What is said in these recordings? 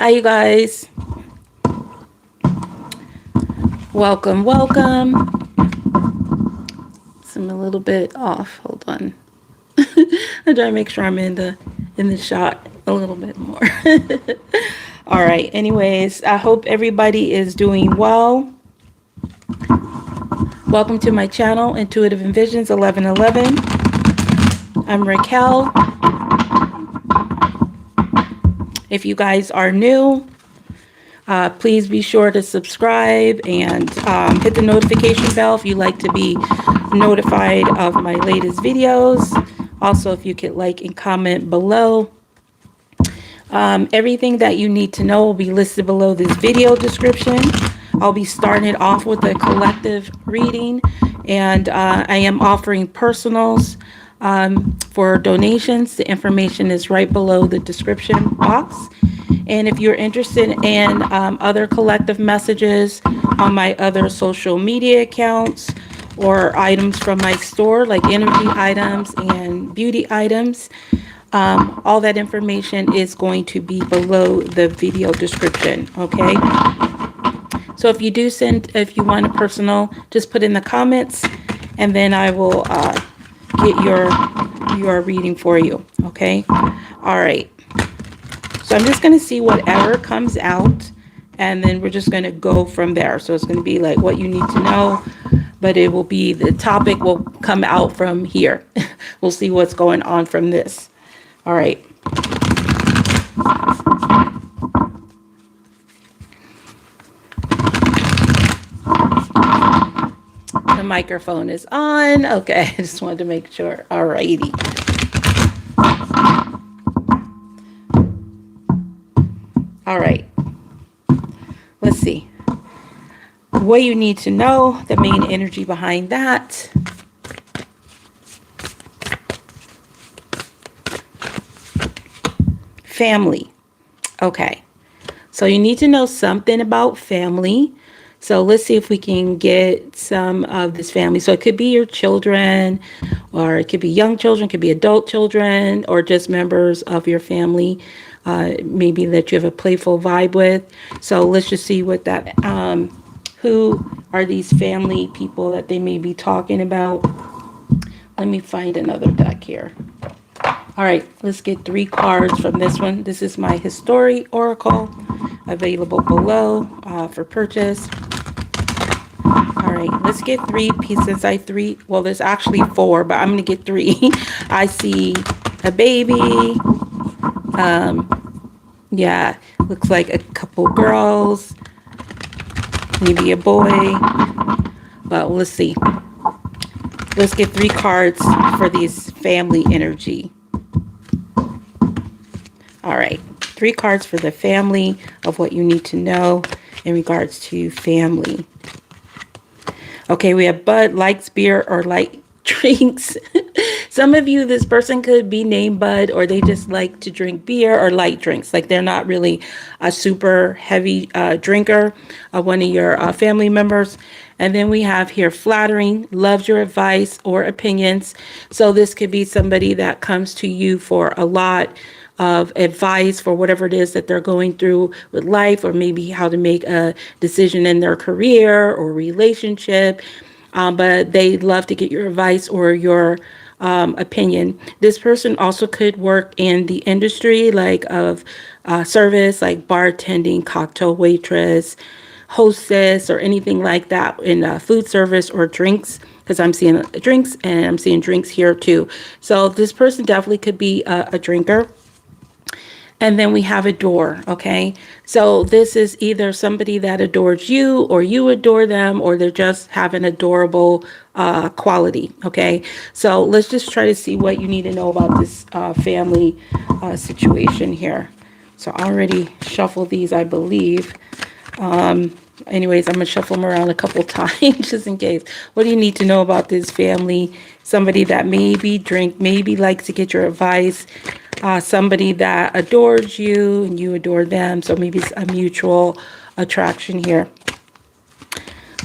Hi, you guys. Welcome, welcome. So I'm a little bit off. Hold on. I'm trying to make sure I'm in the shot a little bit more. All right. Anyways, I hope everybody is doing well. Welcome to my channel, Intuitive Envisions 1111. I'm Raquel. If you guys are new, please be sure to subscribe and hit the notification bell if you like to be notified of my latest videos. Also, if you could like and comment below. Everything that you need to know will be listed below this video description. I'll be starting it off with a collective reading, and I am offering personals for donations. The information is right below the description box. And if you're interested in other collective messages on my other social media accounts or items from my store, like energy items and beauty items, all that information is going to be below the video description, okay? So if you want a personal, just put in the comments, and then I will get your reading for you, okay? All right. So I'm just going to see whatever comes out, and then we're just going to go from there. So it's going to be like what you need to know, but it will be, the topic will come out from here. We'll see what's going on from this. All right. The microphone is on. Okay, I just wanted to make sure. All righty. All right. Let's see. What you need to know, the main energy behind that. Family. Okay. So you need to know something about family. So let's see if we can get some of this family. So it could be your children, or it could be young children, it could be adult children, or just members of your family, maybe that you have a playful vibe with. So let's just see what that, who are these family people that they may be talking about. Let me find another deck here. All right, let's get 3 cards from this one. This is my History Oracle, available below for purchase. All right, let's get 3 pieces. Well, there's actually 4, but I'm going to get 3. I see a baby. Yeah, looks like a couple girls, maybe a boy, but let's see. Let's get 3 cards for these family energy. All right, 3 cards for the family of what you need to know in regards to family. Okay, we have Bud likes beer or light drinks. Some of you, this person could be named Bud, or they just like to drink beer or light drinks. Like they're not really a super heavy drinker, one of your family members. And then we have here flattering, loves your advice or opinions. So this could be somebody that comes to you for a lot of advice for whatever it is that they're going through with life, or maybe how to make a decision in their career or relationship. But they love to get your advice or your opinion. This person also could work in the industry, like of service, like bartending, cocktail waitress, hostess, or anything like that in food service or drinks, because I'm seeing drinks and I'm seeing drinks here too. So this person definitely could be a drinker. And then we have adore, okay? So this is either somebody that adores you, or you adore them, or they're just have an adorable quality, okay? So let's just try to see what you need to know about this family situation here. So I already shuffled these, I believe. Anyways, I'm going to shuffle them around a couple times just in case. What do you need to know about this family? Somebody that maybe likes to get your advice. Somebody that adores you and you adore them. So maybe it's a mutual attraction here.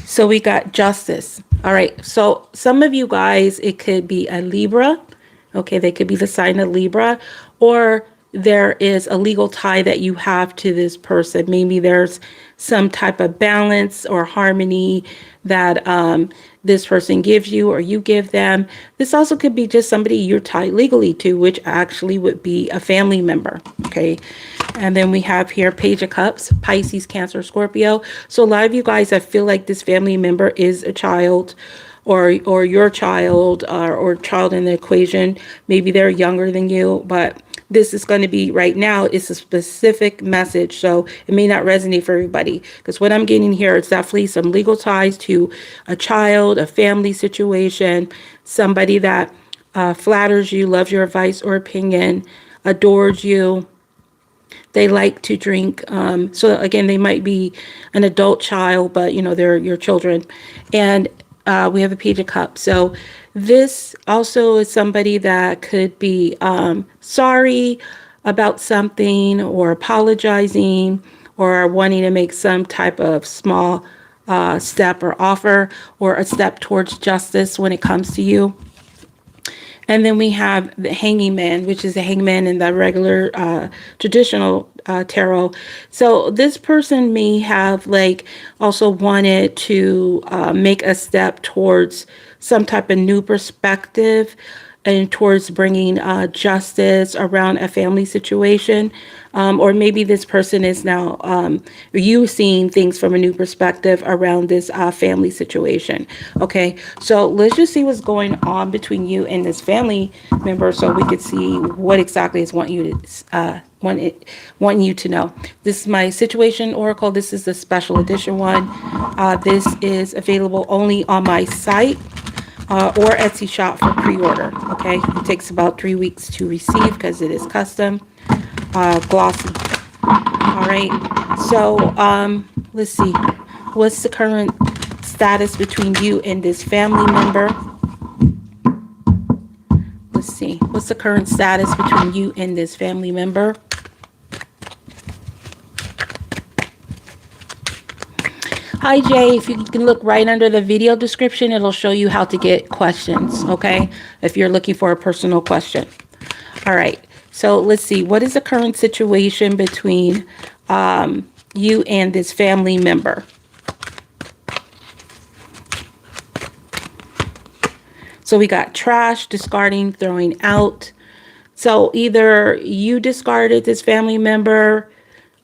So we got justice. All right. So some of you guys, it could be a Libra. Okay. They could be the sign of Libra, or there is a legal tie that you have to this person. Maybe there's some type of balance or harmony that this person gives you or you give them. This also could be just somebody you're tied legally to, which actually would be a family member. Okay. And then we have here Page of Cups, Pisces, Cancer, Scorpio. So a lot of you guys, I feel like this family member is a child, or your child, or child in the equation. Maybe they're younger than you, but this is going to be right now, it's a specific message. So it may not resonate for everybody, because what I'm getting here is definitely some legal ties to a child, a family situation, somebody that flatters you, loves your advice or opinion, adores you. They like to drink. So again, they might be an adult child, but you know, they're your children. And we have a Page of Cups. So this also is somebody that could be sorry about something, or apologizing, or wanting to make some type of small step or offer, or a step towards justice when it comes to you. And then we have the Hanging Man, which is the hangman in the regular traditional tarot. So this person may have like also wanted to make a step towards some type of new perspective and towards bringing justice around a family situation. Or maybe this person is now, you seeing things from a new perspective around this family situation. Okay, so let's just see what's going on between you and this family member, so we could see what exactly is wanting you to know. This is my situation oracle. This is the special edition one. This is available only on my site. Or Etsy shop for pre-order. Okay, it takes about 3 weeks to receive because it is custom, glossy. All right, so let's see, what's the current status between you and this family member? Let's see, what's the current status between you and this family member? Hi Jay, if you can look right under the video description, it'll show you how to get questions, okay? If you're looking for a personal question. All right, so let's see, what is the current situation between you and this family member? So we got trash, discarding, throwing out. So either you discarded this family member,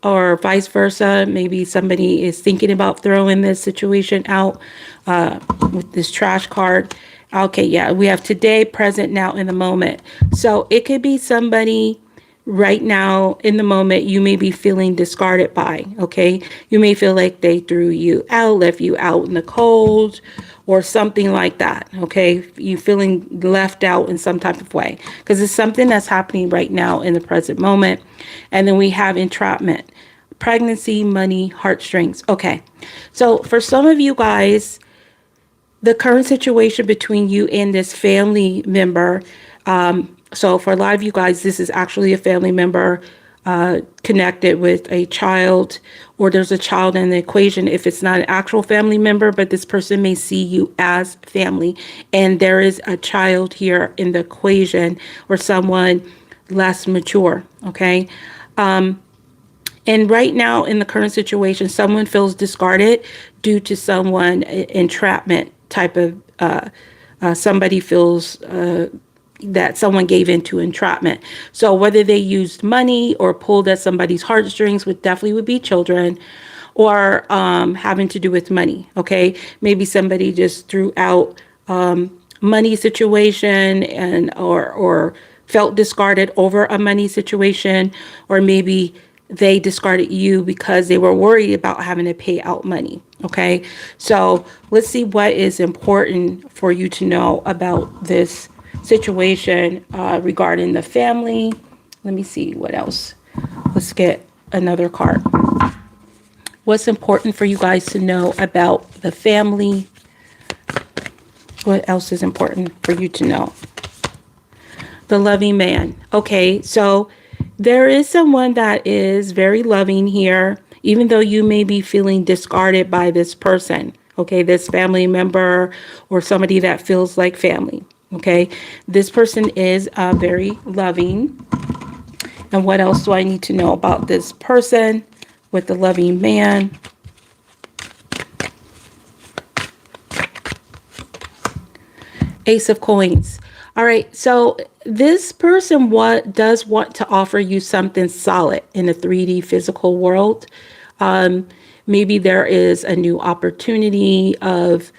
or vice versa. Maybe somebody is thinking about throwing this situation out with this trash card. Okay, yeah, we have today, present, now, in the moment. So it could be somebody right now in the moment you may be feeling discarded by, okay? You may feel like they threw you out, left you out in the cold, or something like that, okay? You feeling left out in some type of way, because it's something that's happening right now in the present moment. And then we have entrapment, pregnancy, money, heartstrings. Okay, so for some of you guys, the current situation between you and this family member, so for a lot of you guys, this is actually a family member connected with a child, or there's a child in the equation if it's not an actual family member, but this person may see you as family, and there is a child here in the equation, or someone less mature, okay? And right now in the current situation, someone feels discarded due to someone entrapment type of, somebody feels that someone gave into entrapment. So whether they used money or pulled at somebody's heartstrings, would definitely be children, or having to do with money, okay? Maybe somebody just threw out money situation, and or felt discarded over a money situation, or maybe they discarded you because they were worried about having to pay out money, okay? So let's see what is important for you to know about this situation regarding the family. Let me see what else. Let's get another card. What's important for you guys to know about the family? What else is important for you to know? The loving man. Okay, so there is someone that is very loving here, even though you may be feeling discarded by this person, okay, this family member or somebody that feels like family, okay? This person is very loving, And what else do I need to know about this person with the loving man? Ace of Coins. All right, so this person does want to offer you something solid in the 3D physical world. Maybe there is a new opportunity of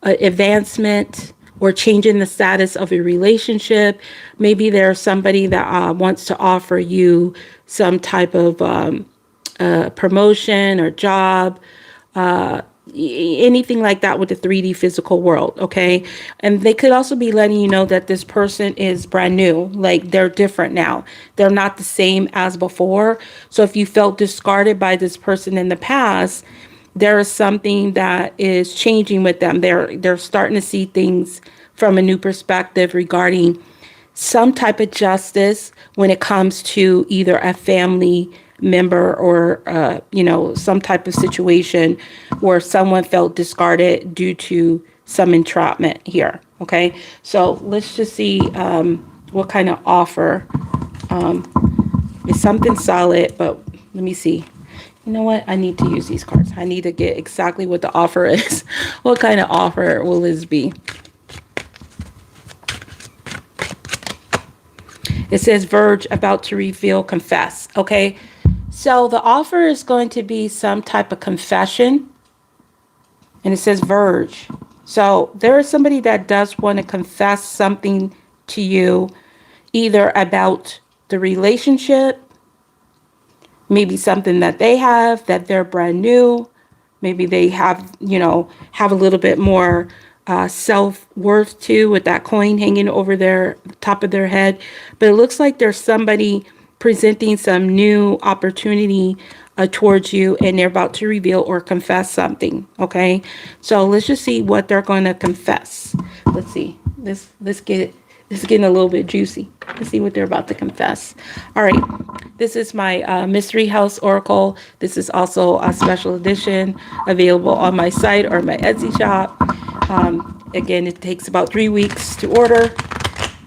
advancement or changing the status of a relationship. Maybe there's somebody that wants to offer you some type of promotion or job, anything like that with the 3D physical world, okay? And they could also be letting you know that this person is brand new, like they're different now. They're not the same as before. So if you felt discarded by this person in the past, there is something that is changing with them. They're starting to see things from a new perspective regarding some type of justice when it comes to either a family member or some type of situation where someone felt discarded due to some entrapment here. Okay, so let's just see what kind of offer. It's something solid, but let me see. You know what? I need to use these cards. I need to get exactly what the offer is. What kind of offer will this be? It says verge, about to reveal, confess. Okay, so the offer is going to be some type of confession. And it says verge. So there is somebody that does want to confess something to you, either about the relationship, maybe something that they have that they're brand new. Maybe they have a little bit more self-worth too, with that coin hanging over their top of their head. But it looks like there's somebody presenting some new opportunity towards you, and they're about to reveal or confess something. Okay, so let's just see what they're going to confess. Let's see. Let's get it. This is getting a little bit juicy. Let's see what they're about to confess. All right, this is my Mystery House Oracle. This is also a special edition available on my site or my Etsy shop. Again, it takes about 3 weeks to order.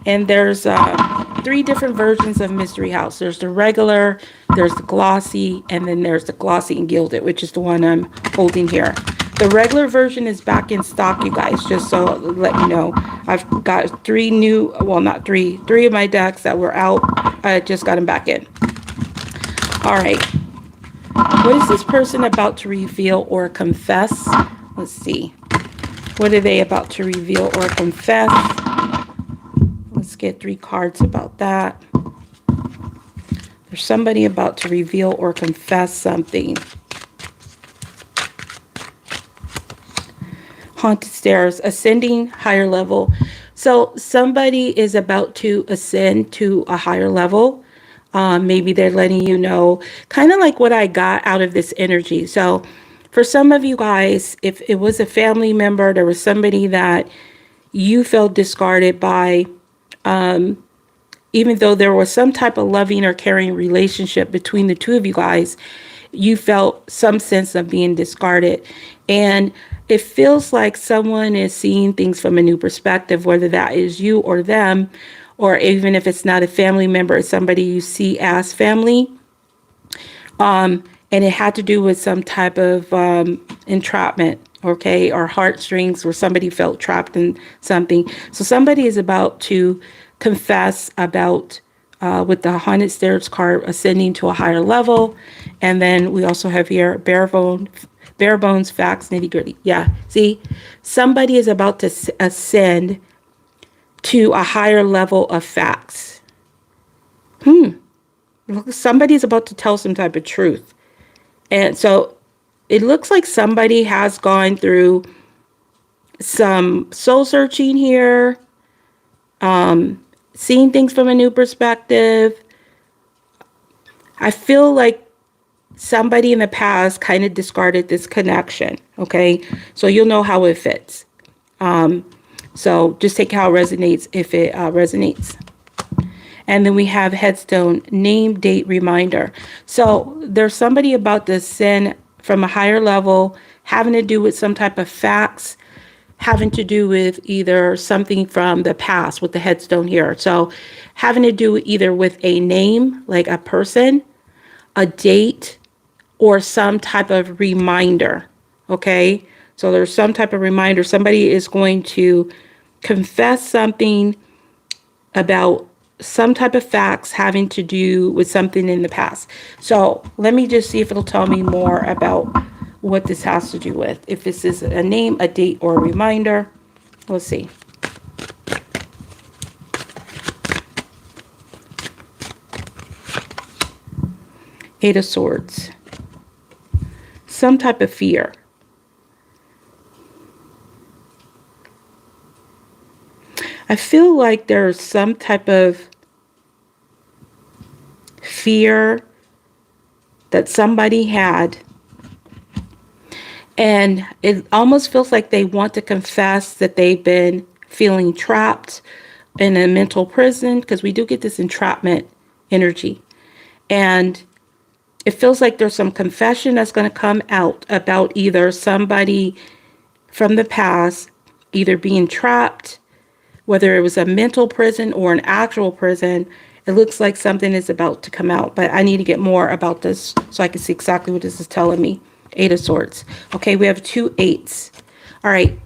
And there's 3 different versions of Mystery House. There's the regular, there's the glossy, and then there's the glossy and gilded, which is the one I'm holding here. The regular version is back in stock, you guys, just so I'll let you know. I've got 3 new, well, not 3, 3 of my decks that were out. I just got them back in. All right. What is this person about to reveal or confess? Let's see. What are they about to reveal or confess? Let's get 3 cards about that. There's somebody about to reveal or confess something. Haunted stairs, ascending, higher level. So somebody is about to ascend to a higher level. Maybe they're letting you know, kind of like what I got out of this energy. So for some of you guys, if it was a family member, there was somebody that you felt discarded by, even though there was some type of loving or caring relationship between the two of you guys, you felt some sense of being discarded. And it feels like someone is seeing things from a new perspective, whether that is you or them, or even if it's not a family member, it's somebody you see as family. And it had to do with some type of entrapment, okay, or heartstrings, where somebody felt trapped in something. So somebody is about to confess about, with the Haunted Stairs card, ascending to a higher level. And then we also have here bare bones, facts, nitty gritty. Yeah, see, somebody is about to ascend to a higher level of facts. Somebody is about to tell some type of truth. And so it looks like somebody has gone through some soul searching here, seeing things from a new perspective. I feel like somebody in the past kind of discarded this connection, okay? So you'll know how it fits. So just take how it resonates if it resonates. And then we have headstone, name, date, reminder. So there's somebody about to ascend from a higher level, having to do with some type of facts. having to do with either something from the past with the headstone here. So having to do either with a name, like a person, a date, or some type of reminder. Okay. So there's some type of reminder. Somebody is going to confess something about some type of facts having to do with something in the past. So let me just see if it'll tell me more about what this has to do with. If this is a name, a date, or a reminder. Let's see. Eight of Swords. Some type of fear. I feel like there's some type of fear that somebody had, and it almost feels like they want to confess that they've been feeling trapped in a mental prison, because we do get this entrapment energy. And it feels like there's some confession that's going to come out about either somebody from the past either being trapped, whether it was a mental prison or an actual prison. It looks like something is about to come out, but I need to get more about this so I can see exactly what this is telling me. Eight of Swords. Okay, we have 2 8s. All right,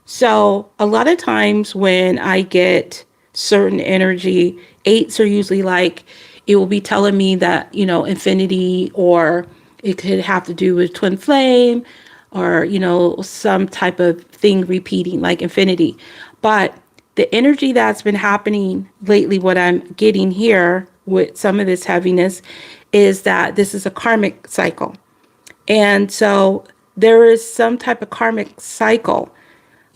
so a lot of times when I get certain energy, 8s are usually like, it will be telling me that, you know, infinity, or it could have to do with twin flame, or, you know, some type of thing repeating like infinity. But the energy that's been happening lately, what I'm getting here with some of this heaviness, is that this is a karmic cycle. And so there is some type of karmic cycle.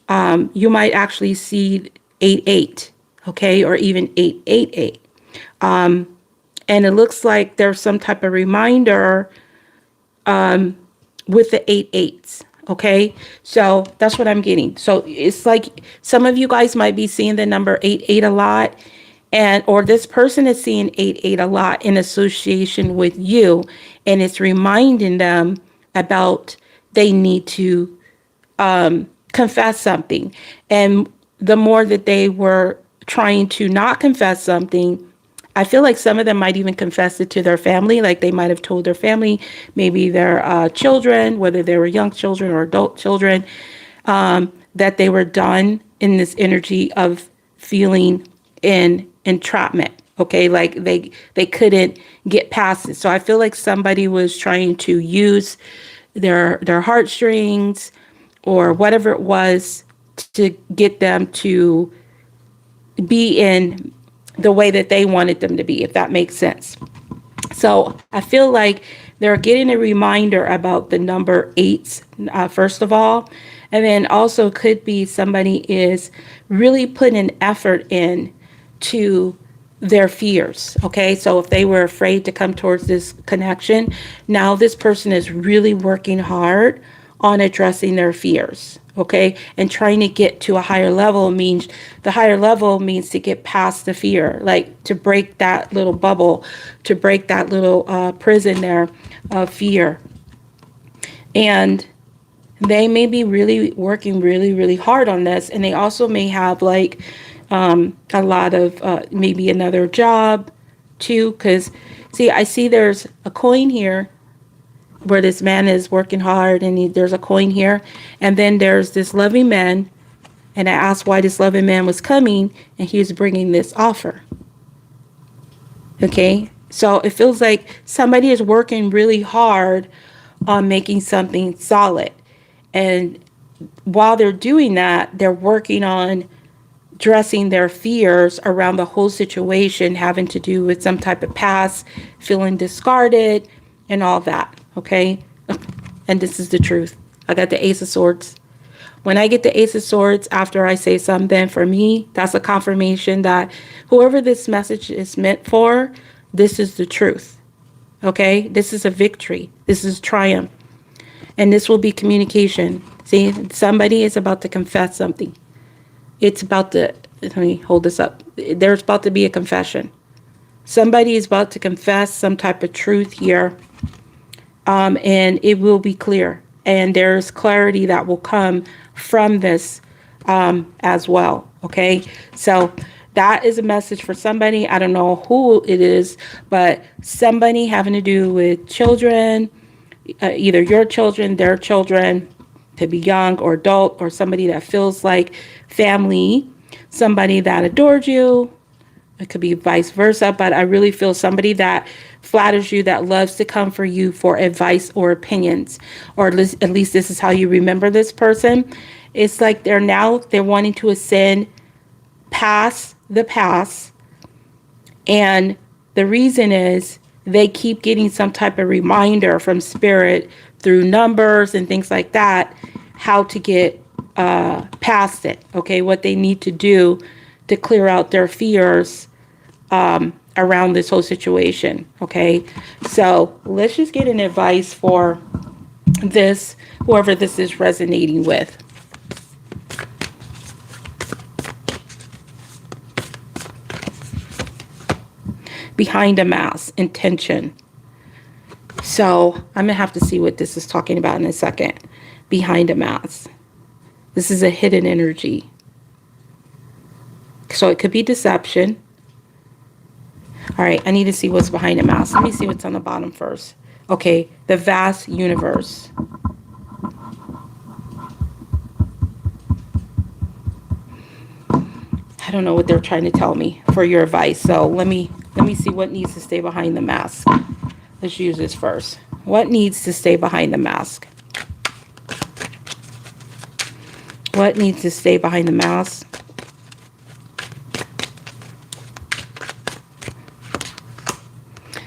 You might actually see 8-8, okay, or even 8-8-8. And it looks like there's some type of reminder with the 8-8s. Okay, so that's what I'm getting. So it's like some of you guys might be seeing the number 8-8 a lot, and or this person is seeing 8-8 a lot in association with you, and it's reminding them about they need to confess something. And the more that they were trying to not confess something, I feel like some of them might even confess it to their family. Like they might have told their family, maybe their children, whether they were young children or adult children, that they were done in this energy of feeling in entrapment. Okay, like they couldn't get past it. So I feel like somebody was trying to use their heartstrings or whatever it was to get them to be in the way that they wanted them to be, if that makes sense. So I feel like they're getting a reminder about the number 8s, first of all. And then also could be somebody is really putting an effort in to their fears. Okay, so if they were afraid to come towards this connection, now this person is really working hard on addressing their fears. Okay, and trying to get to a higher level means, the higher level means to get past the fear, like to break that little bubble, to break that little prison there of fear. And they may be really working really hard on this, and they also may have like a lot of maybe another job too, because see, I see there's a coin here where this man is working hard, and there's a coin here, and then there's this loving man, and I asked why this loving man was coming, and he was bringing this offer. Okay, so it feels like somebody is working really hard on making something solid, and while they're doing that, they're working on addressing their fears around the whole situation having to do with some type of past, feeling discarded, and all that. Okay, and this is the truth. I got the Ace of Swords. When I get the Ace of Swords after I say something, for me, that's a confirmation that whoever this message is meant for, this is the truth. Okay, this is a victory. This is triumph. And this will be communication. See, somebody is about to confess something. It's about to, let me hold this up. There's about to be a confession. Somebody is about to confess some type of truth here. And it will be clear. And there's clarity that will come from this as well. Okay, so that is a message for somebody. I don't know who it is, but somebody having to do with children, either your children, their children, to be young or adult, or somebody that feels like family, somebody that adored you. It could be vice versa, but I really feel somebody that flatters you, that loves to come for you for advice or opinions, or at least this is how you remember this person. It's like they're wanting to ascend past the past, and the reason is they keep getting some type of reminder from spirit through numbers and things like that, how to get past it. Okay, what they need to do to clear out their fears around this whole situation. Okay, so let's just get an advice for this, whoever this is resonating with. Behind a mask, intention. So I'm gonna have to see what this is talking about in a second. Behind a mask. This is a hidden energy. So it could be deception. All right, I need to see what's behind a mask. Let me see what's on the bottom first. Okay, the vast universe. I don't know what they're trying to tell me for your advice. So let me see what needs to stay behind the mask. Let's use this first. What needs to stay behind the mask? What needs to stay behind the mask?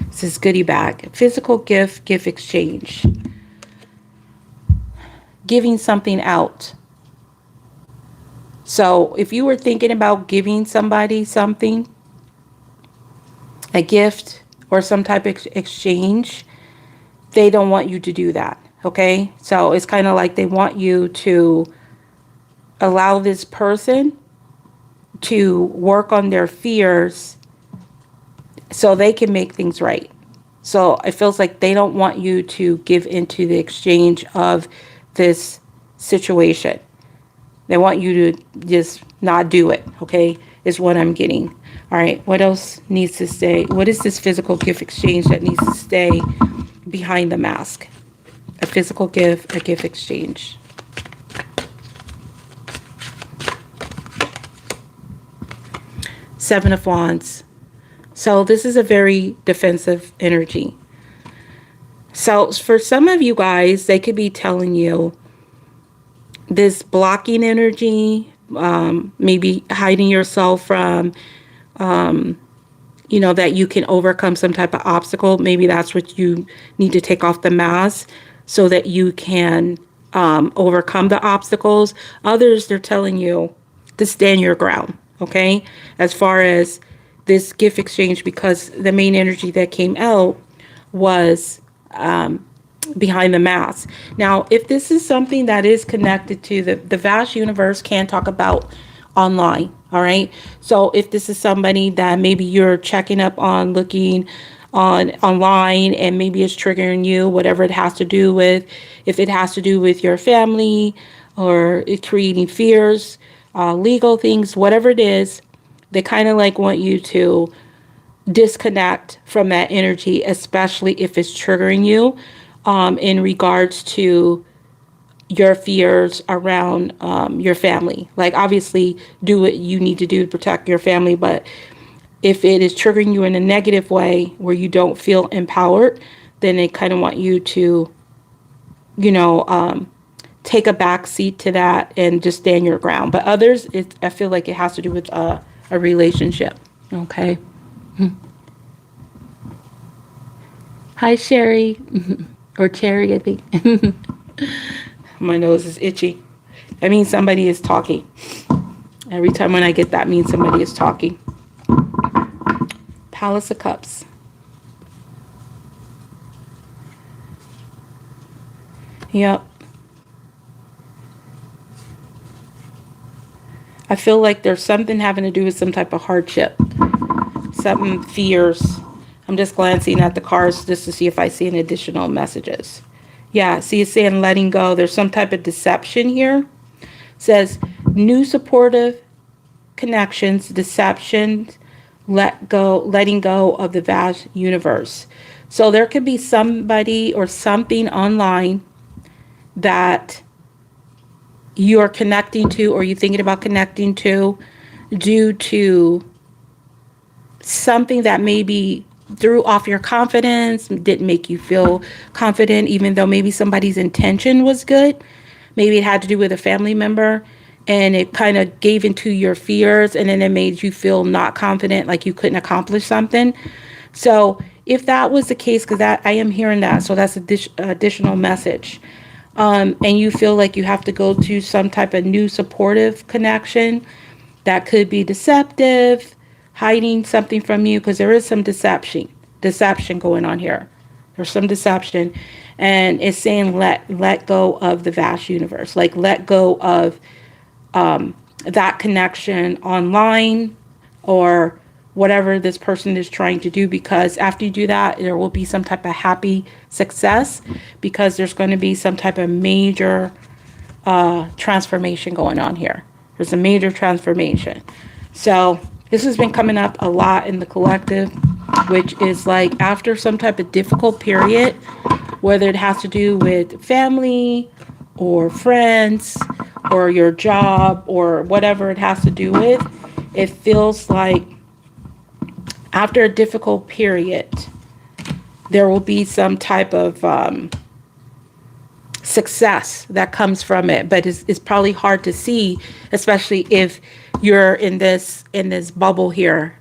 This is goodie bag. Physical gift, gift exchange. Giving something out. So if you were thinking about giving somebody something, a gift or some type of exchange, they don't want you to do that. Okay, so it's kind of like they want you to allow this person to work on their fears so they can make things right. So it feels like they don't want you to give into the exchange of this situation. They want you to just not do it, okay, is what I'm getting. All right, what else needs to stay? What is this physical gift exchange that needs to stay behind the mask? A physical gift, a gift exchange. Seven of Wands. So this is a very defensive energy. So for some of you guys, they could be telling you this blocking energy, maybe hiding yourself from, you know, that you can overcome some type of obstacle. Maybe that's what you need to take off the mask so that you can overcome the obstacles. Others, they're telling you to stand your ground, okay? As far as this gift exchange, because the main energy that came out was behind the mask. Now, if this is something that is connected to the vast universe, can talk about online, all right? So if this is somebody that maybe you're checking up on, looking on online, and maybe it's triggering you, whatever it has to do with, if it has to do with your family or creating fears, legal things, whatever it is, they kind of like want you to disconnect from that energy, especially if it's triggering you in regards to your fears around your family. Like, obviously, do what you need to do to protect your family, but if it is triggering you in a negative way where you don't feel empowered, then they kind of want you to, you know, take a back seat to that and just stand your ground. But others, I feel like it has to do with a relationship. Okay. Hi, Sherry. Or Cherry, I think. My nose is itchy. That means somebody is talking. Every time when I get that, means somebody is talking. Palace of Cups. Yep. I feel like there's something having to do with some type of hardship. Something fears. I'm just glancing at the cards just to see if I see any additional messages. Yeah, see, it's saying letting go. There's some type of deception here. It says new supportive connections, deceptions, letting go of the vast universe. So there could be somebody or something online that you're connecting to, or you're thinking about connecting to, due to something that maybe threw off your confidence, didn't make you feel confident, even though maybe somebody's intention was good. Maybe it had to do with a family member, and it kind of gave into your fears, and then it made you feel not confident, like you couldn't accomplish something. So if that was the case, because I am hearing that, so that's additional message. And you feel like you have to go to some type of new supportive connection that could be deceptive, hiding something from you, because there is some deception going on here. There's some deception, and it's saying let go of the vast universe, like let go of that connection online or whatever this person is trying to do, because after you do that, there will be some type of happy success, because there's going to be some type of major transformation going on here. There's a major transformation. So this has been coming up a lot in the collective, which is like after some type of difficult period, whether it has to do with family or friends or your job or whatever it has to do with, it feels like after a difficult period, there will be some type of success that comes from it, but it's probably hard to see, especially if you're in this bubble here,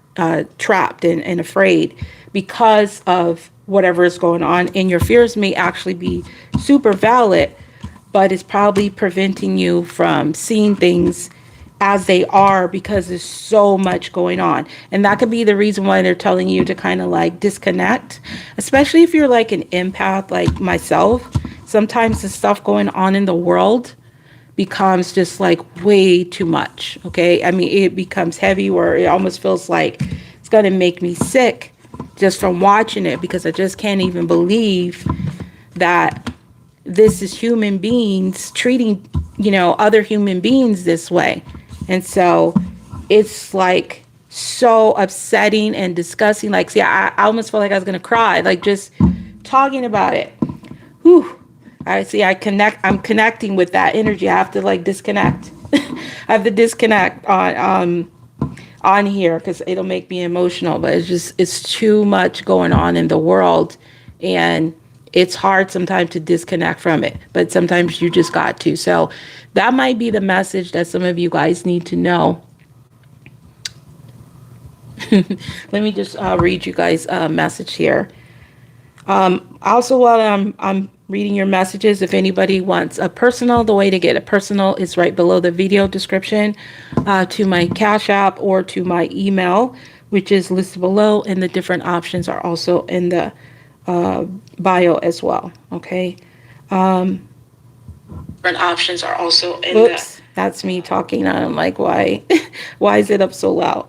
trapped and afraid because of whatever is going on, and your fears may actually be super valid, but it's probably preventing you from seeing things as they are, because there's so much going on. And that could be the reason why they're telling you to kind of like disconnect, especially if you're like an empath like myself. Sometimes the stuff going on in the world becomes just like way too much. Okay. I mean, it becomes heavy where it almost feels like it's going to make me sick just from watching it, because I just can't even believe that this is human beings treating, other human beings this way. And so it's like so upsetting and disgusting. Like, see, I almost felt like I was going to cry, like just talking about it. Whew. I'm connecting with that energy. I have to like disconnect. I have to disconnect on here, because it'll make me emotional, but it's too much going on in the world, and it's hard sometimes to disconnect from it, but sometimes you just got to. So that might be the message that some of you guys need to know. Let me just read you guys a message here. Also, while I'm reading your messages, if anybody wants a personal, the way to get a personal is right below the video description, to my Cash App or to my email, which is listed below, and the different options are also in the bio as well. Okay. Different options are also in Oops, that's me talking. I'm like, why is it up so loud?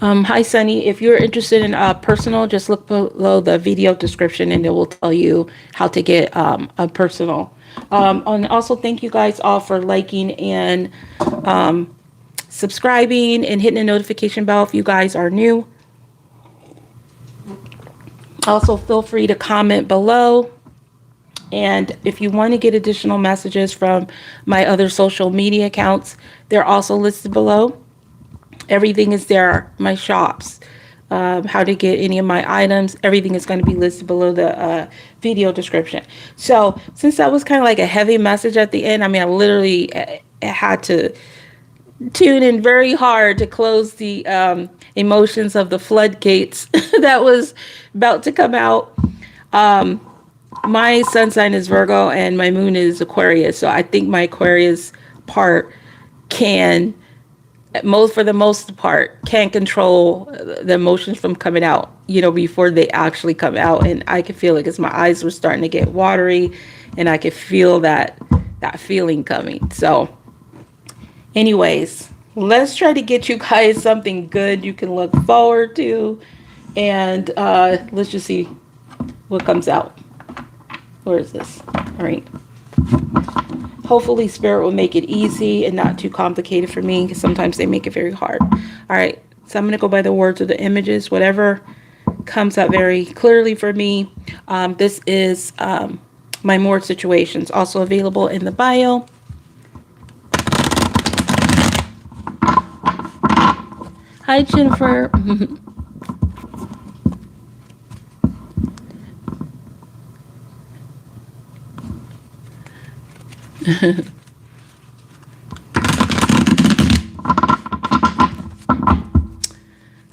Hi, Sunny. If you're interested in personal, just look below the video description and it will tell you how to get a personal. And also, thank you guys all for liking and subscribing and hitting the notification bell if you guys are new. Also, feel free to comment below. And if you want to get additional messages from my other social media accounts, they're also listed below. Everything is there, my shops, how to get any of my items, everything is going to be listed below the video description. So since that was kind of like a heavy message at the end, I mean, I literally had to tune in very hard to close the emotions of the floodgates that was about to come out. My sun sign is Virgo and my moon is Aquarius. So I think my Aquarius part can, for the most part, can't control the emotions from coming out, before they actually come out. And I could feel it because my eyes were starting to get watery and I could feel that feeling coming. So anyways, let's try to get you guys something good you can look forward to. And let's just see what comes out. Where is this? All right. Hopefully Spirit will make it easy and not too complicated for me, because sometimes they make it very hard. All right. So I'm going to go by the words of the images, whatever comes up very clearly for me. This is my more situations, also available in the bio. Hi, Jennifer.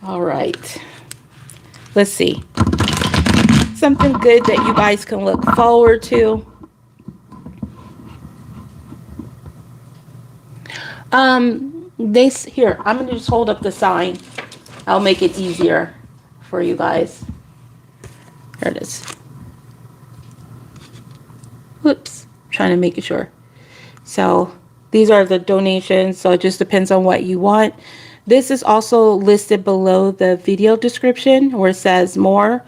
All right. Let's see. Something good that you guys can look forward to. Here, I'm going to just hold up the sign. I'll make it easier for you guys. There it is. Whoops. Trying to make it sure. So these are the donations. So it just depends on what you want. This is also listed below the video description where it says more.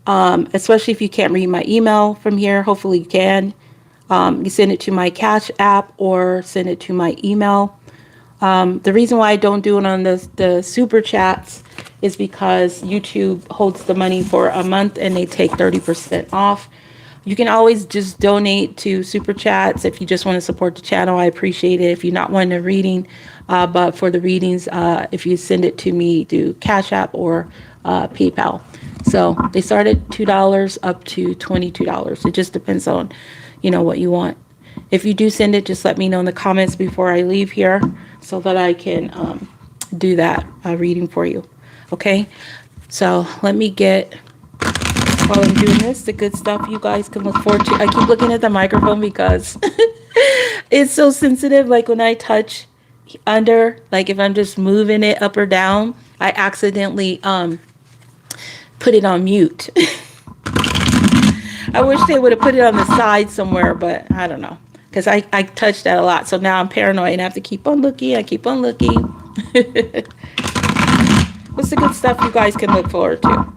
Especially if you can't read my email from here. Hopefully you can. You send it to my Cash App or send it to my email. The reason why I don't do it on the super chats is because YouTube holds the money for a month and they take 30% off. You can always just donate to super chats if you just want to support the channel. I appreciate it. If you're not wanting a reading, but for the readings, if you send it to me through Cash App or PayPal. So they start at $2 up to $22. It just depends on, what you want. If you do send it, just let me know in the comments before I leave here so that I can do that reading for you. Okay, so let me get, while I'm doing this, the good stuff you guys can look forward to. I keep looking at the microphone because it's so sensitive. Like when I touch under, like if I'm just moving it up or down, I accidentally put it on mute. I wish they would have put it on the side somewhere, but I don't know. Because I touched that a lot. So now I'm paranoid and I have to keep on looking. I keep on looking. What's the good stuff you guys can look forward to?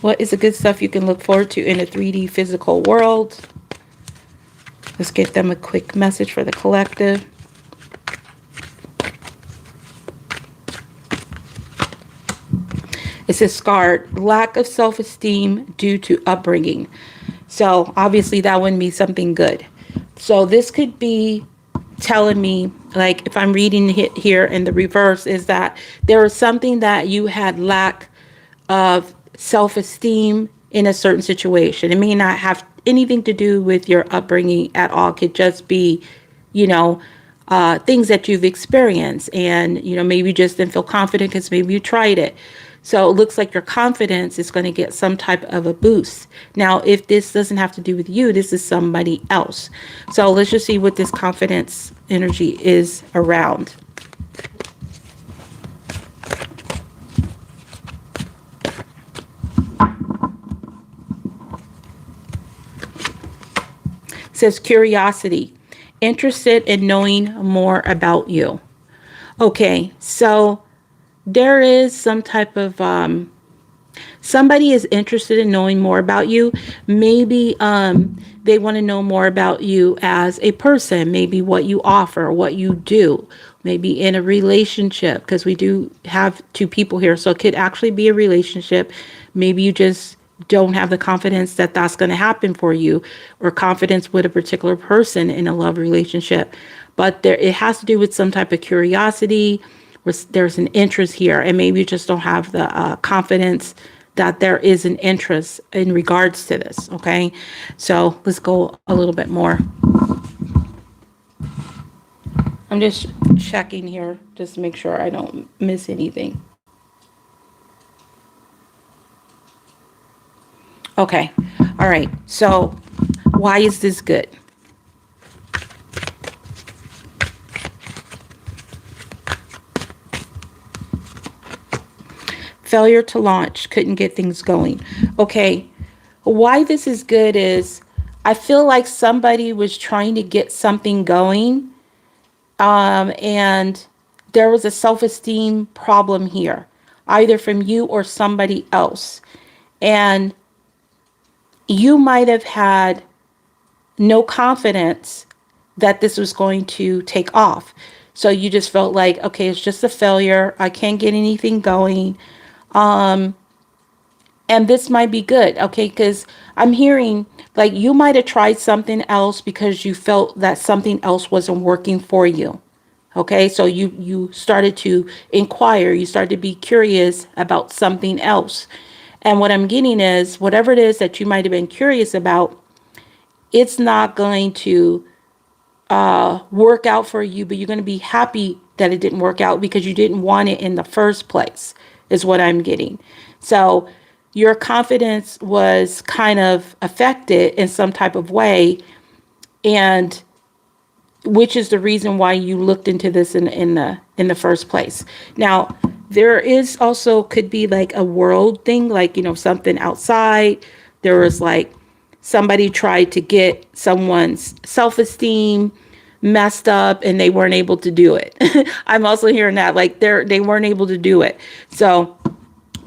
What is the good stuff you can look forward to in a 3D physical world? Let's get them a quick message for the collective. It says scarred, lack of self-esteem due to upbringing. So obviously that wouldn't be something good. So this could be telling me, like if I'm reading it here in the reverse, is that there was something that you had lack of self-esteem in a certain situation. It may not have anything to do with your upbringing at all. It could just be, things that you've experienced, and maybe you just didn't feel confident because maybe you tried it. So it looks like your confidence is going to get some type of a boost. Now, if this doesn't have to do with you, this is somebody else. So let's just see what this confidence energy is around. It says curiosity, interested in knowing more about you. Okay, so there is some type of somebody is interested in knowing more about you. Maybe they want to know more about you as a person, maybe what you offer, what you do, maybe in a relationship, because we do have two people here, so it could actually be a relationship. Maybe you just don't have the confidence that that's going to happen for you, or confidence with a particular person in a love relationship. But it has to do with some type of curiosity. There's an interest here, and maybe you just don't have the confidence that there is an interest in regards to this. Okay, so let's go a little bit more. I'm just checking here just to make sure I don't miss anything. Okay, all right, so why is this good? Failure to launch, couldn't get things going. Okay, why this is good is I feel like somebody was trying to get something going and there was a self-esteem problem here, either from you or somebody else. And you might have had no confidence that this was going to take off. So you just felt like, okay, it's just a failure. I can't get anything going. And this might be good, okay? Because I'm hearing like you might have tried something else because you felt that something else wasn't working for you. Okay, so you started to inquire, you started to be curious about something else. And what I'm getting is whatever it is that you might have been curious about, it's not going to work out for you, but you're going to be happy that it didn't work out because you didn't want it in the first place, is what I'm getting. So your confidence was kind of affected in some type of way, and which is the reason why you looked into this in the first place. Now, there is also could be like a world thing, like, you know, something outside. There was like somebody tried to get someone's self-esteem messed up and they weren't able to do it. I'm also hearing that like they weren't able to do it. So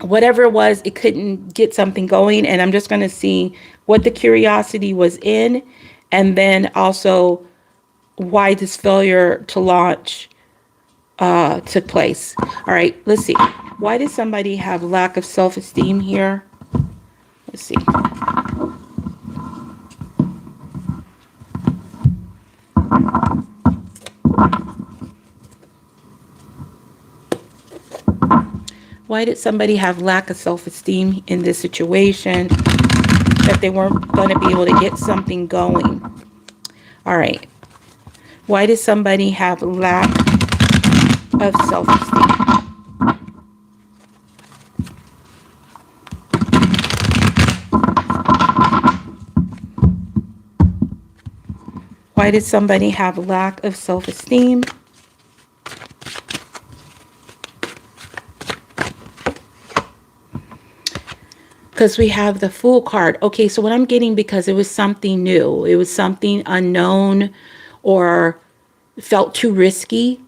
whatever it was, it couldn't get something going. And I'm just going to see what the curiosity was in, and then also why this failure to launch took place. All right, let's see. Why did somebody have lack of self-esteem here? Let's see. Why did somebody have lack of self-esteem in this situation, that they weren't going to be able to get something going? All right. Why did somebody have lack of self-esteem? Why did somebody have lack of self-esteem? Because we have the Fool card. Okay, so what I'm getting, because it was something new, it was something unknown or felt too risky.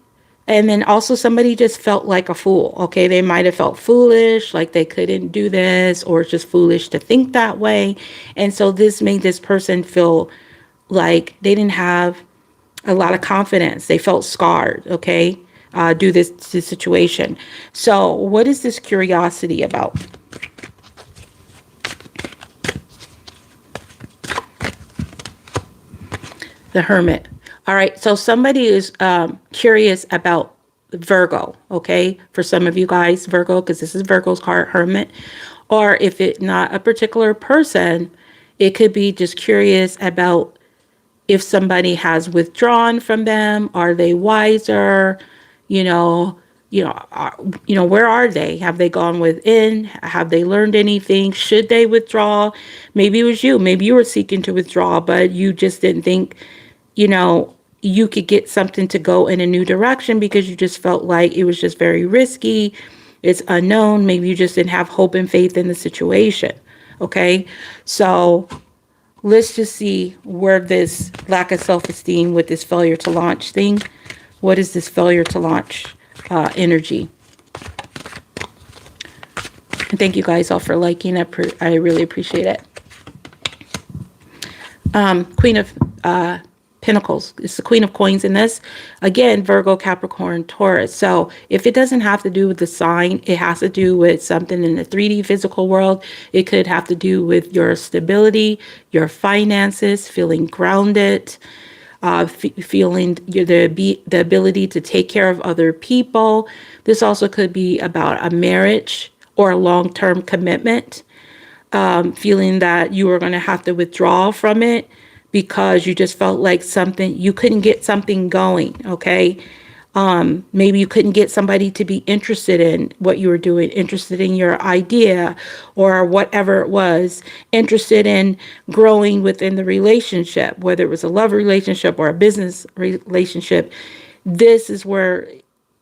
And then also somebody just felt like a fool. Okay, they might have felt foolish, like they couldn't do this, or it's just foolish to think that way. And so this made this person feel like they didn't have a lot of confidence. They felt scarred, okay, due to this situation. So what is this curiosity about? The Hermit. All right, so somebody is curious about Virgo, okay? For some of you guys, Virgo, because this is Virgo's card, Hermit. Or if it's not a particular person, it could be just curious about if somebody has withdrawn from them. Are they wiser? You know, where are they? Have they gone within? Have they learned anything? Should they withdraw? Maybe it was you. Maybe you were seeking to withdraw, but you just didn't think, you could get something to go in a new direction because you just felt like it was just very risky. It's unknown. Maybe you just didn't have hope and faith in the situation. Okay. So let's just see where this lack of self-esteem with this failure to launch thing. What is this failure to launch energy? And thank you guys all for liking. I really appreciate it. Queen of Pentacles. It's the Queen of Coins in this. Again, Virgo, Capricorn, Taurus. So if it doesn't have to do with the sign, it has to do with something in the 3D physical world. It could have to do with your stability, your finances, feeling grounded, feeling the ability to take care of other people. This also could be about a marriage or a long-term commitment, feeling that you are going to have to withdraw from it because you just felt like you couldn't get something going, okay? Maybe you couldn't get somebody to be interested in what you were doing, interested in your idea or whatever it was, interested in growing within the relationship, whether it was a love relationship or a business relationship. This is where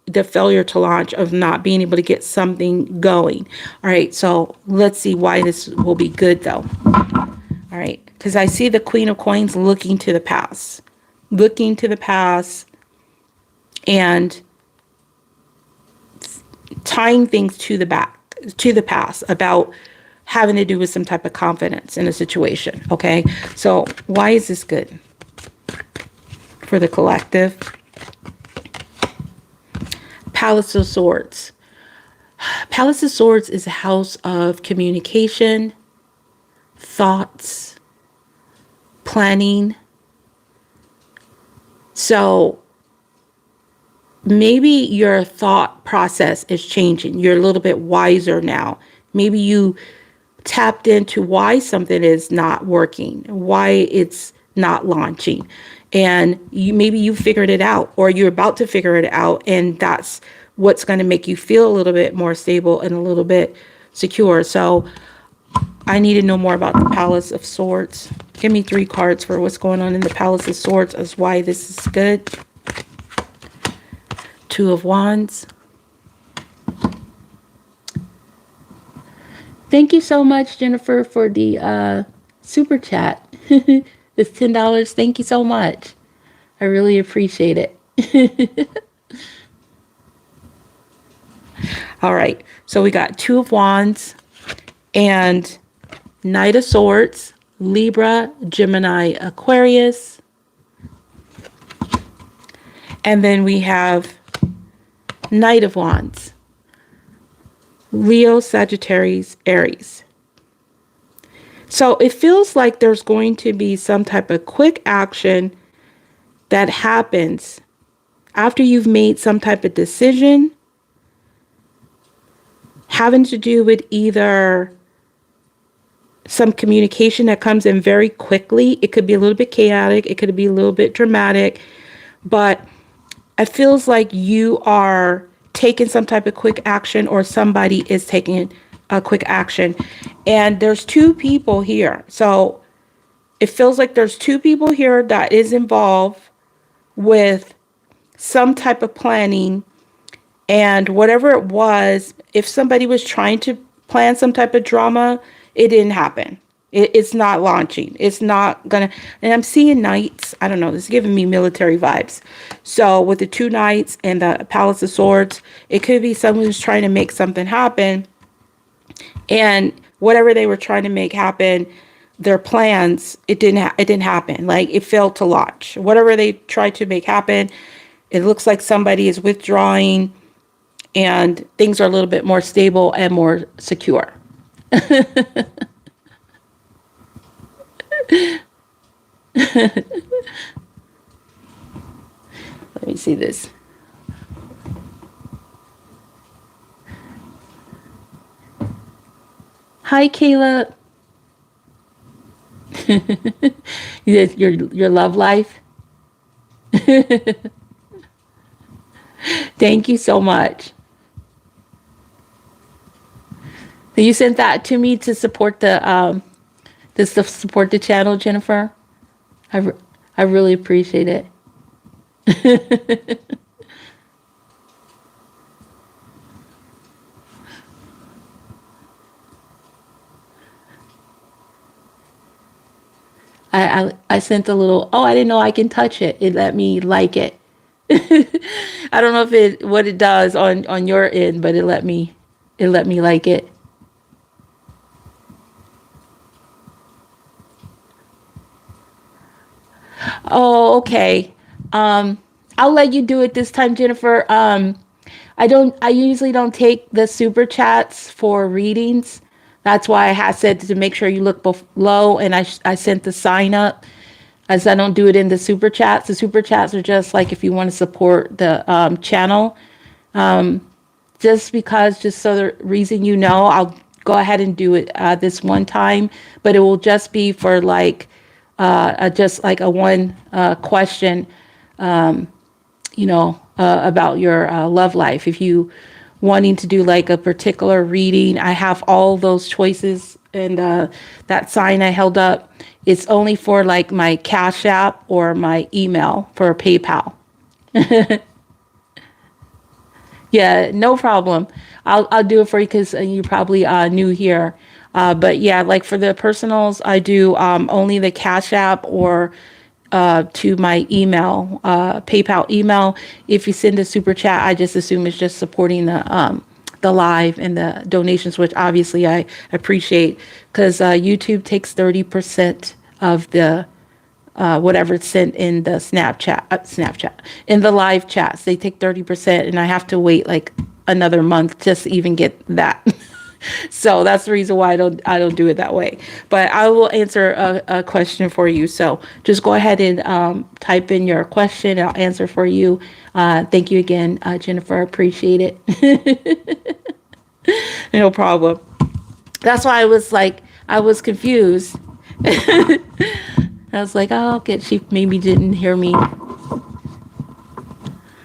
the failure to launch of not being able to get something going. All right, so let's see why this will be good though. All right, because I see the Queen of Coins looking to the past, and tying things to the past about having to do with some type of confidence in a situation. Okay, so why is this good for the collective? Palace of Swords. Palace of Swords is a house of communication, thoughts, planning. So maybe your thought process is changing. You're a little bit wiser now. Maybe you tapped into why something is not working, why it's not launching. And maybe you figured it out, or you're about to figure it out. And that's what's going to make you feel a little bit more stable and a little bit secure. So I need to know more about the Palace of Swords. Give me 3 cards for what's going on in the Palace of Swords as why this is good. 2 of Wands. Thank you so much, Jennifer, for the super chat. It's $10. Thank you so much. I really appreciate it. All right. So we got 2 of Wands and Knight of Swords, Libra, Gemini, Aquarius. And then we have Knight of Wands, Leo, Sagittarius, Aries. So it feels like there's going to be some type of quick action that happens after you've made some type of decision having to do with either some communication that comes in very quickly. It could be a little bit chaotic. It could be a little bit dramatic, but it feels like you are taking some type of quick action, or somebody is taking a quick action. And there's 2 people here. So it feels like there's 2 people here that is involved with some type of planning. And whatever it was, if somebody was trying to plan some type of drama, it didn't happen. It's not launching. It's not gonna. And I'm seeing knights. I don't know. This is giving me military vibes. So with the 2 knights and the Palace of Swords, it could be someone who's trying to make something happen. And whatever they were trying to make happen, their plans, it didn't happen. Like, it failed to launch. Whatever they tried to make happen, it looks like somebody is withdrawing, and things are a little bit more stable and more secure. Let me see this. Hi, Kayla. Your love life. Thank you so much. You sent that to me to support the support the channel, Jennifer. I really appreciate it. I sent a little, oh, I didn't know I can touch it. It let me like it. I don't know if what it does on your end, but it let me like it. Oh, okay. I'll let you do it this time, Jennifer. I usually don't take the super chats for readings. That's why I had said to make sure you look below, and I sent the sign up, as I don't do it in the super chats. The super chats are just like if you want to support the channel. Just so the reason I'll go ahead and do it this one time, but it will just be for like just like a one question, about your love life. If you wanting to do like a particular reading, I have all those choices, and that sign I held up, it's only for like my Cash App or my email for PayPal. Yeah, no problem. I'll do it for you because you're probably new here. But yeah, like for the personals, I do only the Cash App or to my email, PayPal email. If you send a super chat, I just assume it's just supporting the the live and the donations, which obviously I appreciate, because YouTube takes 30% of the whatever's sent in the Snapchat, in the live chats. They take 30%, and I have to wait like another month just to even get that. So that's the reason why I don't do it that way. But I will answer a question for you. So just go ahead and type in your question. I'll answer for you. Thank you again, Jennifer. Appreciate it. No problem. That's why I was confused. I was like, oh, okay, she maybe didn't hear me.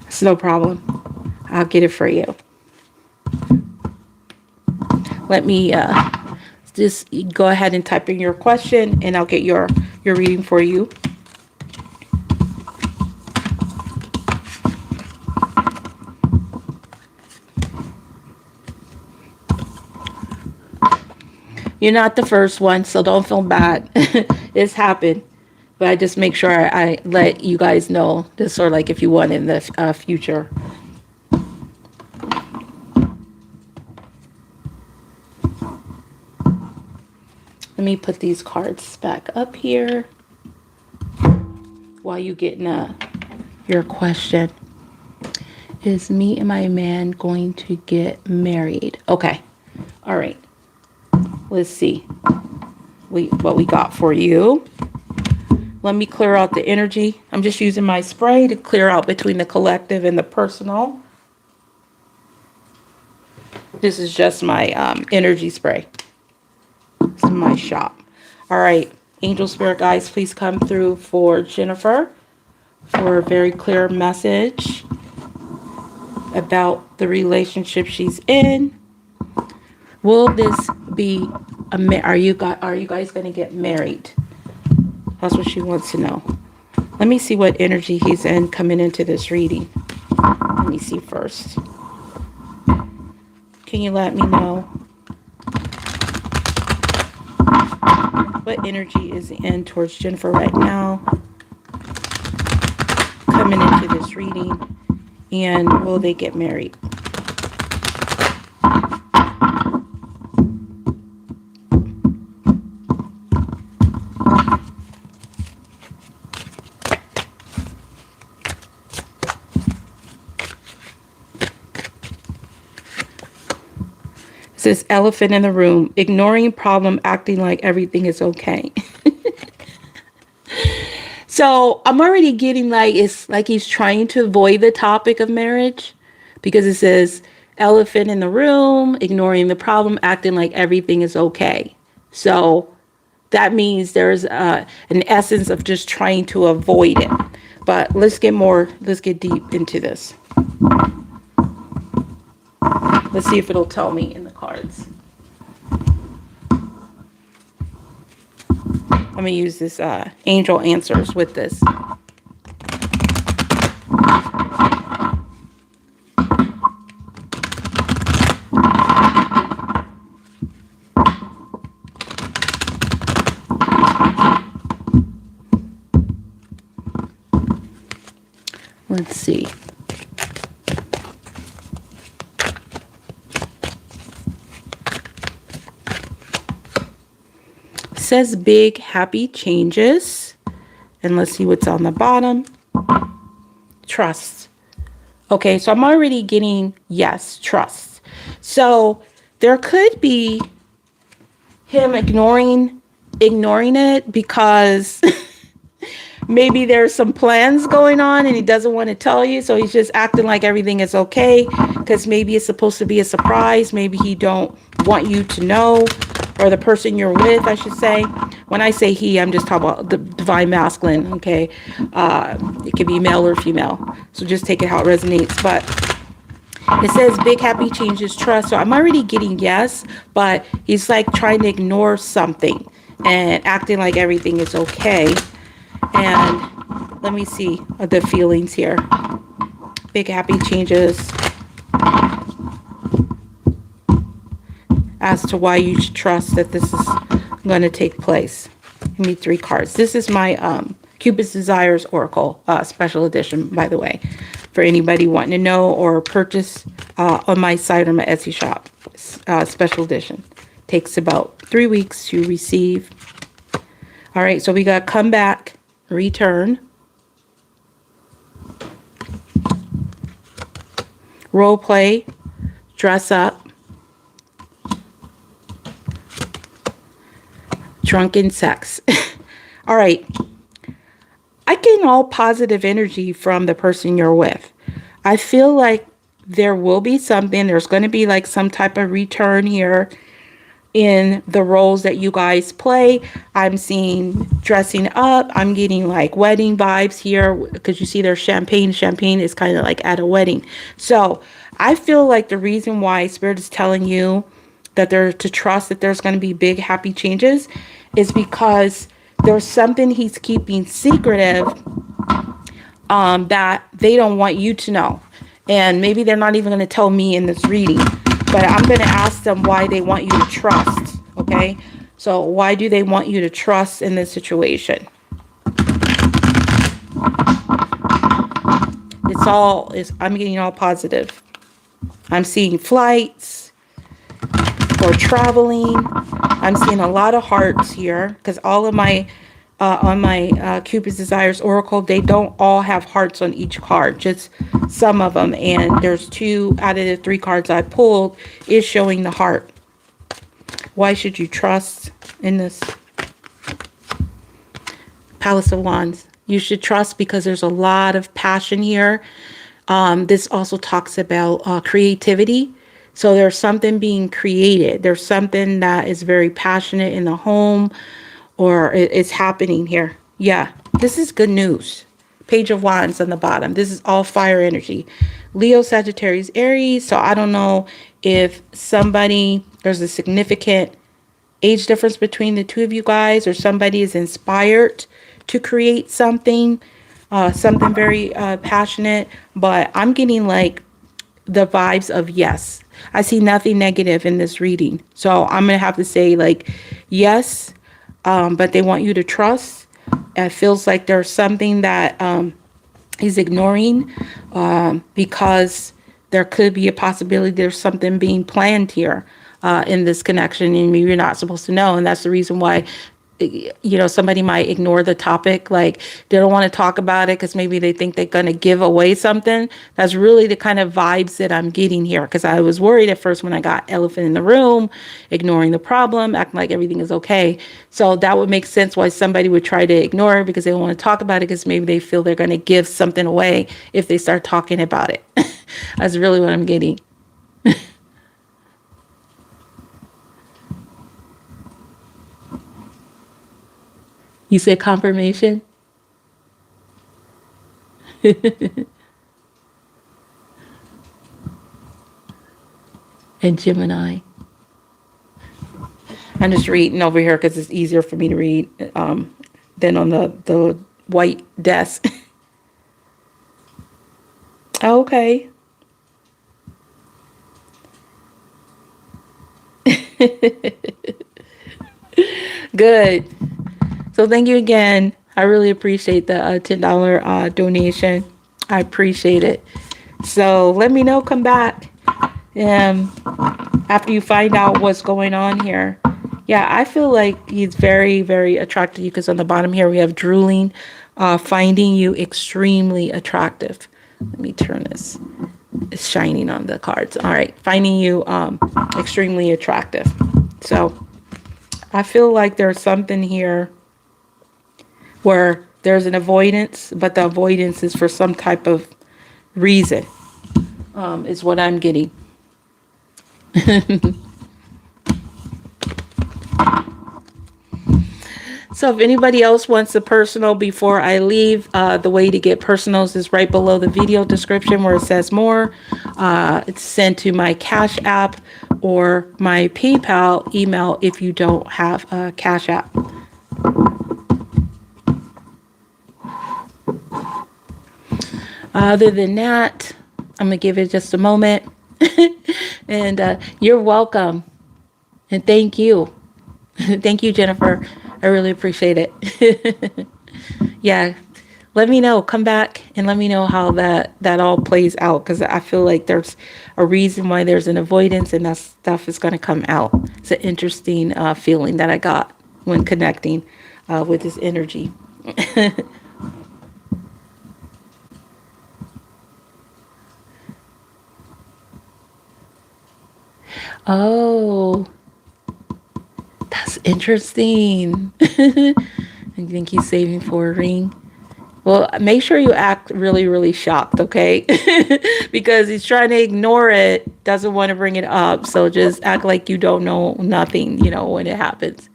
It's no problem. I'll get it for you. Let me just go ahead and type in your question, and I'll get your reading for you. You're not the first one, so don't feel bad. It's happened. But I just make sure I let you guys know, just sort of like if you want in the future. Let me put these cards back up here while you getting your question. Is me and my man going to get married? Okay. All right. Let's see what we got for you. Let me clear out the energy. I'm just using my spray to clear out between the collective and the personal. This is just my energy spray. It's in my shop. All right. Angel Spirit guys, please come through for Jennifer for a very clear message about the relationship she's in. Will this be are you guys going to get married? That's what she wants to know. Let me see what energy he's in coming into this reading. Let me see first. Can you let me know what energy is in towards Jennifer right now, coming into this reading, and will they get married? This elephant in the room, ignoring problem, acting like everything is okay. So I'm already getting like, it's like he's trying to avoid the topic of marriage, because it says elephant in the room, ignoring the problem, acting like everything is okay. So that means there's an essence of just trying to avoid it. But let's get deep into this. Let's see if it'll tell me in the cards. I'm going to use this angel answers with this. Let's see. Says big happy changes, and let's see what's on the bottom. Trust. Okay, so I'm already getting yes, trust. So there could be him ignoring it because maybe there's some plans going on and he doesn't want to tell you, so he's just acting like everything is okay because maybe it's supposed to be a surprise. Maybe he don't want you to know, or the person you're with, I should say. When I say he, I'm just talking about the divine masculine, okay? It could be male or female, so just take it how it resonates. But it says big happy changes, trust. So I'm already getting yes, but he's like trying to ignore something and acting like everything is okay. And let me see the feelings here. Big happy changes. As to why you should trust that this is going to take place. Give me 3 cards. This is my Cupid's Desires Oracle, special edition, by the way. for anybody wanting to know or purchase on my site or my Etsy shop. Special edition. Takes about 3 weeks to receive. All right, so we got come back, return, role play, dress up, drunken sex. All right. I gain all positive energy from the person you're with. I feel like there will be something, there's going to be like some type of return here in the roles that you guys play. I'm seeing dressing up. I'm getting like wedding vibes here because you see there's champagne. Champagne is kind of like at a wedding. So I feel like the reason why Spirit is telling you that they're to trust that there's going to be big happy changes is because there's something he's keeping secretive that they don't want you to know. And maybe they're not even going to tell me in this reading, but I'm going to ask them why they want you to trust. Okay. So why do they want you to trust in this situation? I'm getting all positive. I'm seeing flights or traveling. I'm seeing a lot of hearts here because all of my on my Cupid's Desires Oracle, they don't all have hearts on each card, just some of them. And there's 2 out of the 3 cards I pulled is showing the heart. Why should you trust in this? Palace of Wands. You should trust because there's a lot of passion here. This also talks about creativity. So there's something being created. There's something that is very passionate in the home, or it's happening here. Yeah, this is good news. Page of Wands on the bottom. This is all fire energy. Leo, Sagittarius, Aries. So I don't know if there's a significant age difference between the 2 of you guys, or somebody is inspired to create something, something very passionate. But I'm getting like the vibes of yes. I see nothing negative in this reading. So I'm going to have to say like, yes, but they want you to trust. It feels like there's something that he's ignoring because there could be a possibility there's something being planned here in this connection, and maybe you're not supposed to know. And that's the reason why, you know, somebody might ignore the topic, like they don't want to talk about it because maybe they think they're going to give away something. That's really the kind of vibes that I'm getting here, because I was worried at first when I got elephant in the room, ignoring the problem, acting like everything is okay. So that would make sense why somebody would try to ignore it, because they don't want to talk about it, because maybe they feel they're going to give something away if they start talking about it. That's really what I'm getting. You said confirmation? And Gemini. I'm just reading over here because it's easier for me to read than on the white desk. Okay. Good. So thank you again. I really appreciate the $10 donation. I appreciate it. So let me know. Come back after you find out what's going on here. Yeah, I feel like he's very, very attracted to you, because on the bottom here we have drooling, finding you extremely attractive. Let me turn this. It's shining on the cards. All right, finding you extremely attractive. So I feel like there's something here where there's an avoidance, but the avoidance is for some type of reason, is what I'm getting. So if anybody else wants a personal before I leave, the way to get personals is right below the video description where it says more. It's sent to my Cash App or my PayPal email if you don't have a Cash App. Other than that, I'm going to give it just a moment. And you're welcome. And thank you. Thank you, Jennifer. I really appreciate it. Yeah, let me know. Come back and let me know how that all plays out, because I feel like there's a reason why there's an avoidance, and that stuff is going to come out. It's an interesting feeling that I got when connecting with this energy. Oh, that's interesting. I think he's saving for a ring. Well, make sure you act really, really shocked, okay? Because he's trying to ignore it, doesn't want to bring it up. So just act like you don't know nothing, when it happens.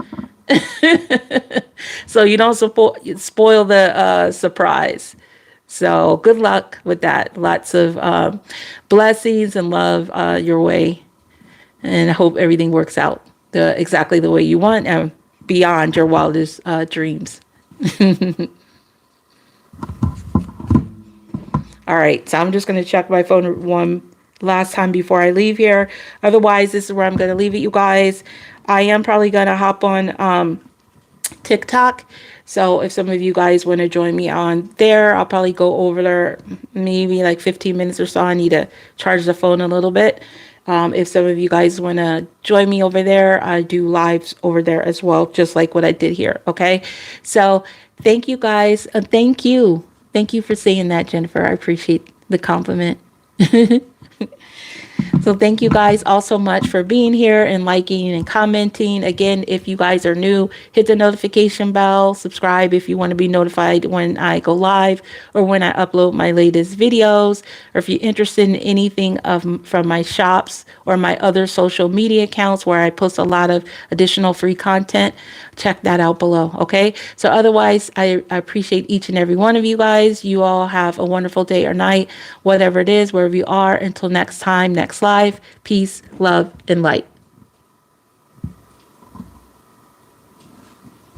So you don't spoil the surprise. So good luck with that. Lots of blessings and love your way. And I hope everything works out exactly the way you want and beyond your wildest dreams. All right, so I'm just going to check my phone one last time before I leave here. Otherwise, this is where I'm going to leave it, you guys. I am probably going to hop on TikTok. So if some of you guys want to join me on there, I'll probably go over there maybe like 15 minutes or so. I need to charge the phone a little bit. If some of you guys want to join me over there, I do lives over there as well, just like what I did here. Okay. So thank you guys. Thank you. Thank you for saying that, Jennifer. I appreciate the compliment. So thank you guys all so much for being here and liking and commenting. Again, if you guys are new, hit the notification bell, subscribe if you want to be notified when I go live or when I upload my latest videos, or if you're interested in anything from my shops or my other social media accounts where I post a lot of additional free content, check that out below. Okay. So otherwise, I appreciate each and every one of you guys. You all have a wonderful day or night, whatever it is, wherever you are. Until next time, next live, peace, love, and light.